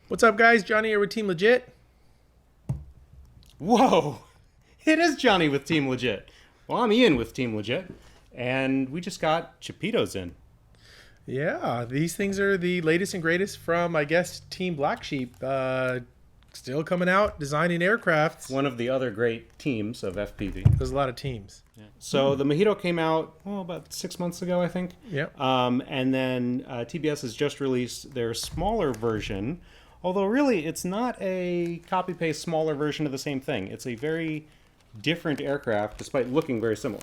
What's up, guys? Johnny here with Team Legit. Whoa! It is Johnny with Team Legit. Well, I'm Ian with Team Legit, and we just got Chupitos in. Yeah, these things are the latest and greatest from, I guess, Team Blacksheep. Still coming out, designing aircrafts. One of the other great teams of FPV. There's a lot of teams. Yeah. So the Mojito came out, about 6 months ago, I think. Yep. And then TBS has just released their smaller version, although really it's not a copy-paste smaller version of the same thing. It's a very different aircraft, despite looking very similar.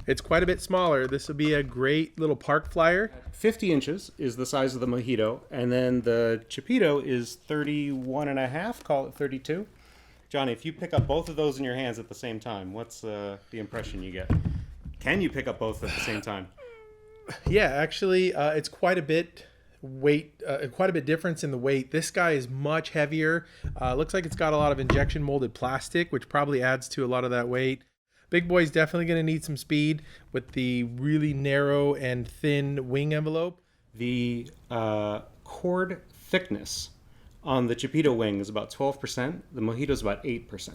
It's quite a bit smaller. This will be a great little park flyer. 50 inches is the size of the Mojito, and then the Chupito is 31 and a half, call it 32. Johnny, if you pick up both of those in your hands at the same time, what's the impression you get? Can you pick up both at the same time? Yeah, actually, it's quite a bit quite a bit difference in the weight. This guy is much heavier. Looks like it's got a lot of injection molded plastic, which probably adds to a lot of that weight. Big boy's definitely going to need some speed with the really narrow and thin wing envelope. The cord thickness on the Chupito wing is about 12%. The Mojito is about 8%.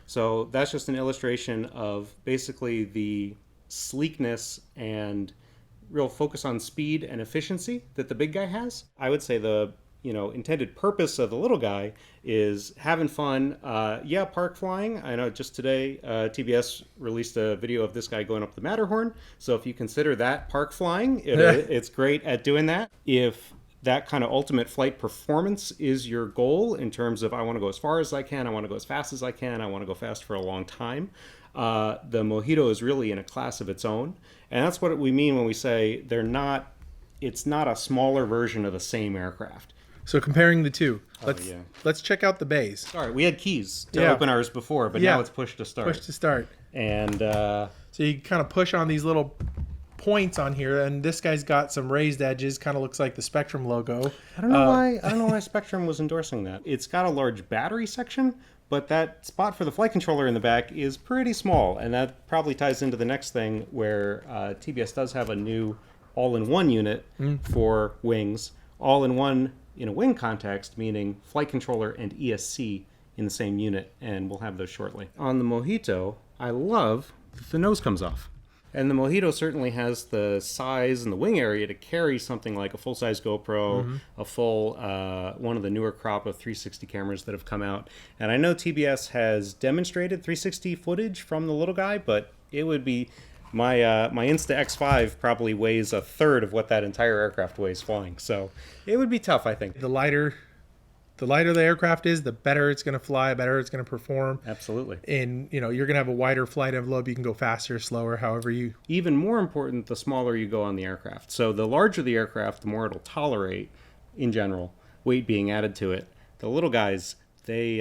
So that's just an illustration of basically the sleekness and real focus on speed and efficiency that the big guy has. I would say the intended purpose of the little guy is having fun. Park flying. I know just today TBS released a video of this guy going up the Matterhorn. So if you consider that park flying, it's great at doing that. If that kind of ultimate flight performance is your goal in terms of I want to go as far as I can, I want to go as fast as I can, I want to go fast for a long time, the Mojito is really in a class of its own. And that's what we mean when we say it's not a smaller version of the same aircraft. So comparing the two, let's check out the bays. Sorry, we had keys to open ours before, but now it's push to start. Push to start. And so you kind of push on these little points on here, and this guy's got some raised edges. Kind of looks like the Spectrum logo. I don't know why. I don't know why Spectrum was endorsing that. It's got a large battery section, but that spot for the flight controller in the back is pretty small, and that probably ties into the next thing where TBS does have a new all-in-one unit for wings, all-in-one in a wing context, meaning flight controller and ESC in the same unit, and we'll have those shortly. On the Mojito, I love that the nose comes off. And the Mojito certainly has the size and the wing area to carry something like a full-size GoPro, a full, one of the newer crop of 360 cameras that have come out. And I know TBS has demonstrated 360 footage from the little guy, but it would be... My Insta X5 probably weighs a third of what that entire aircraft weighs flying. So it would be tough, I think. The lighter the aircraft is, the better it's going to fly, better it's going to perform. Absolutely. And, you're going to have a wider flight envelope. You can go faster, slower, however you... Even more important, the smaller you go on the aircraft. So the larger the aircraft, the more it'll tolerate, in general, weight being added to it. The little guys, they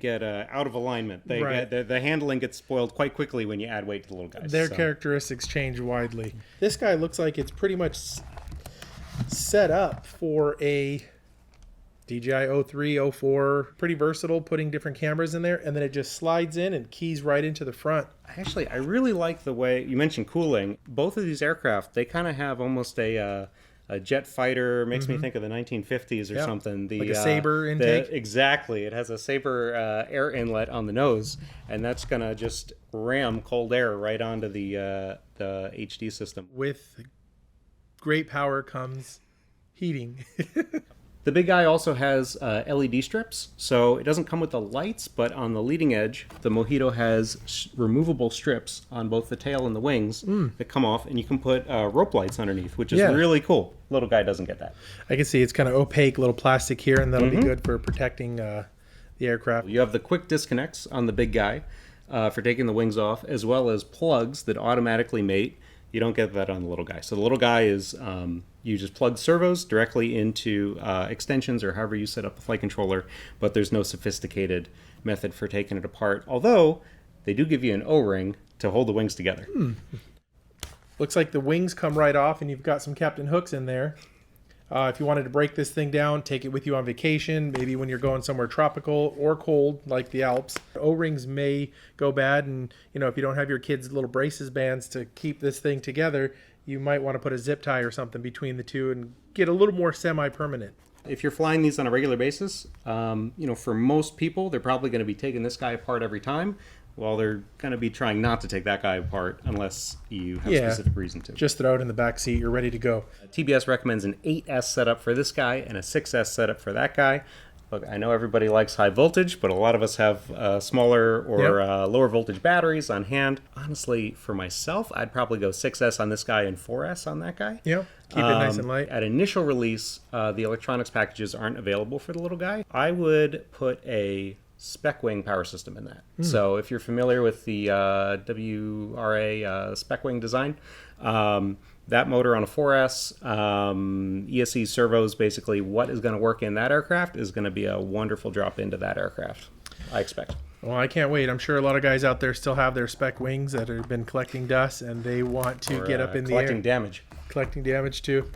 get out of alignment. The handling gets spoiled quite quickly when you add weight to the little guys. Their characteristics change widely. This guy looks like it's pretty much set up for a DJI 03, 04. Pretty versatile, putting different cameras in there, and then it just slides in and keys right into the front. Actually, I really like the way you mentioned cooling. Both of these aircraft, they kind of have almost a jet fighter. Makes me think of the 1950s or something. Like a Sabre intake? Exactly. It has a Sabre air inlet on the nose, and that's going to just ram cold air right onto the HD system. With great power comes heating. The big guy also has LED strips, so it doesn't come with the lights, but on the leading edge, the Mojito has removable strips on both the tail and the wings that come off, and you can put rope lights underneath, which is really cool. Little guy doesn't get that. I can see it's kind of opaque little plastic here, and that'll be good for protecting the aircraft. You have the quick disconnects on the big guy for taking the wings off, as well as plugs that automatically mate. You don't get that on the little guy. So the little guy is, you just plug servos directly into extensions or however you set up the flight controller, but there's no sophisticated method for taking it apart. Although, they do give you an O-ring to hold the wings together. Looks like the wings come right off and you've got some Captain Hooks in there. If you wanted to break this thing down, take it with you on vacation, maybe when you're going somewhere tropical or cold like the Alps. O-rings may go bad, and if you don't have your kids' little braces bands to keep this thing together, you might want to put a zip tie or something between the two and get a little more semi-permanent. If you're flying these on a regular basis, for most people, they're probably going to be taking this guy apart every time. Well, they're going to be trying not to take that guy apart unless you have a specific reason to. Just throw it in the back seat. You're ready to go. TBS recommends an 8S setup for this guy and a 6S setup for that guy. Look, I know everybody likes high voltage, but a lot of us have smaller or lower voltage batteries on hand. Honestly, for myself, I'd probably go 6S on this guy and 4S on that guy. Yeah, keep it nice and light. At initial release, the electronics packages aren't available for the little guy. I would put a spec wing power system in that. So if you're familiar with the WRA spec wing design, that motor on a 4S, ESC servos, basically what is going to work in that aircraft is going to be a wonderful drop into that aircraft, I expect. Well, I can't wait. I'm sure a lot of guys out there still have their spec wings that have been collecting dust, and they want to get up in the air. Collecting damage. Collecting damage, too.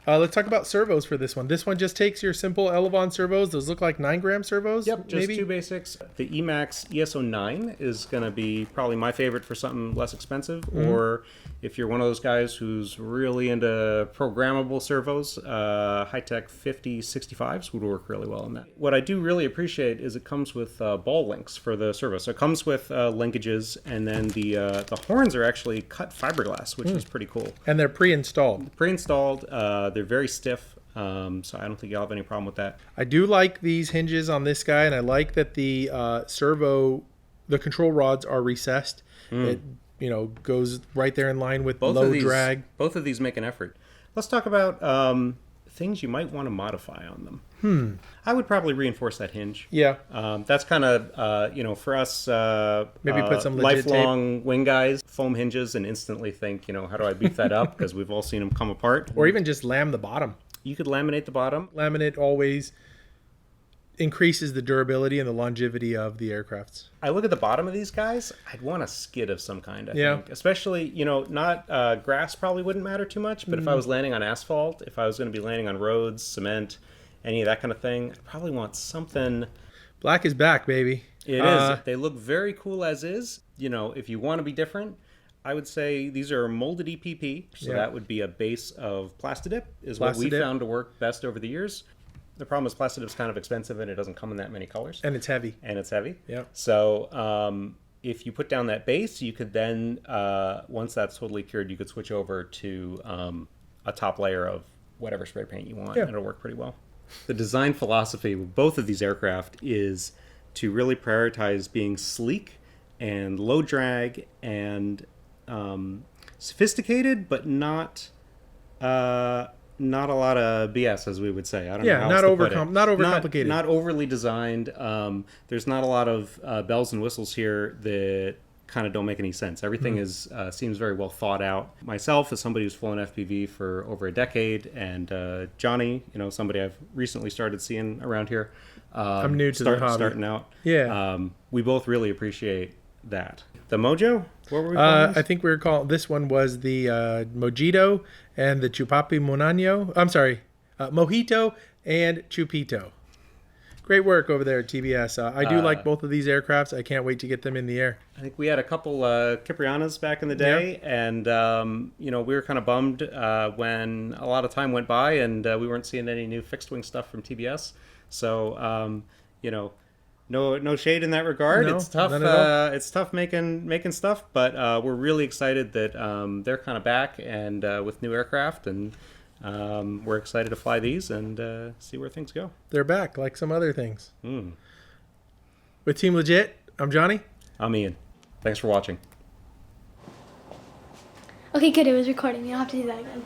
Let's talk about servos for this one. This one just takes your simple Elevon servos. Those look like 9-gram servos. Yep, just maybe? two basics. The Emax ESO9 is going to be probably my favorite for something less expensive. Or if you're one of those guys who's really into programmable servos, high-tech 5065s would work really well in that. What I do really appreciate is it comes with ball links for the servo. So it comes with linkages, and then the horns are actually cut fiberglass, which is pretty cool. And they're pre-installed. Pre-installed. They're very stiff, so I don't think you'll have any problem with that. I do like these hinges on this guy, and I like that the the control rods are recessed. It goes right there in line with low drag. Both of these make an effort. Let's talk about things you might want to modify on them. I would probably reinforce that hinge. Yeah. That's kind of, for us, maybe put some legit lifelong wing guys, foam hinges, and instantly think, how do I beef that up? Because we've all seen them come apart. Or even just lam the bottom. You could laminate the bottom. Laminate always increases the durability and the longevity of the aircrafts. I look at the bottom of these guys, I'd want a skid of some kind, I think. Especially, not grass probably wouldn't matter too much, but if I was landing on asphalt, if I was going to be landing on roads, cement, any of that kind of thing, I'd probably want something. Black is back, baby. It is. They look very cool as is. If you want to be different, I would say these are molded EPP, so that would be a base of Plastidip, is what we found to work best over the years. The problem is Plastidip's kind of expensive and it doesn't come in that many colors. And it's heavy. Yeah. So if you put down that base, you could then, once that's totally cured, you could switch over to a top layer of whatever spray paint you want, and it'll work pretty well. The design philosophy with both of these aircraft is to really prioritize being sleek and low drag and sophisticated, but not a lot of BS, as we would say. I don't know how else to put it. Not overcomplicated. Not overly designed. There's not a lot of bells and whistles here that kind of don't make any sense. Everything seems very well thought out. Myself, as somebody who's flown FPV for over a decade, and Johnny, somebody I've recently started seeing around here. I'm new to the hobby. Starting out. Yeah. We both really appreciate that. The Mojo? What were we calling I think we were calling, this one was the Mojito and the Mojito and Chupito. Great work over there at TBS. I do like both of these aircrafts. I can't wait to get them in the air. I think we had a couple Ciprianas back in the day, and we were kind of bummed when a lot of time went by and we weren't seeing any new fixed wing stuff from TBS. So, no shade in that regard. No, it's tough. It's tough making stuff, but we're really excited that they're kind of back and with new aircraft, and we're excited to fly these and see where things go. They're back, like some other things. With Team Legit, I'm Johnny. I'm Ian. Thanks for watching. Okay, good. It was recording. You don't have to do that again.